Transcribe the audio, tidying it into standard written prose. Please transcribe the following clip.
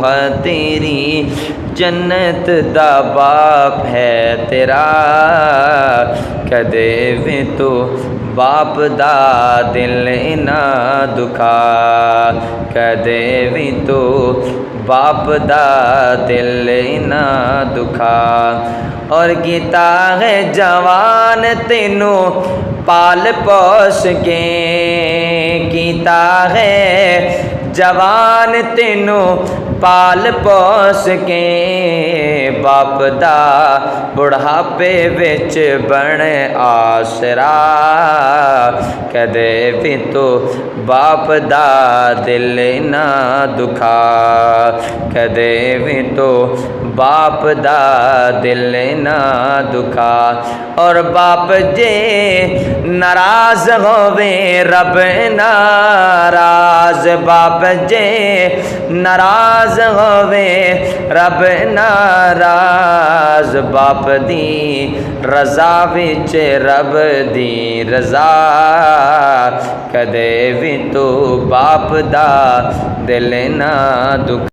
है तेरी, जन्नत दा बाप है तेरा। कदे भी तो बाप दा दिल ना दुखा, कदे भी तो बाप दा दिल ना दुखा। और कीता है जवान तेनों पाल पोस के, कीता है जवान तेनों पाल पोस के। बाप दा बुढ़ापे विच बन आसरा, कदे भी तो बाप दा दिल ना दुखा, कदे भी तो बाप दा दिल ना दुखा। और बाप जे नाराज होवे रब नाराज, बाप जे नाराज होवे रब नाराज। बाप दी रजा विच रब दी रजा, कदे भी तो बाप दा दिल ना दुखा।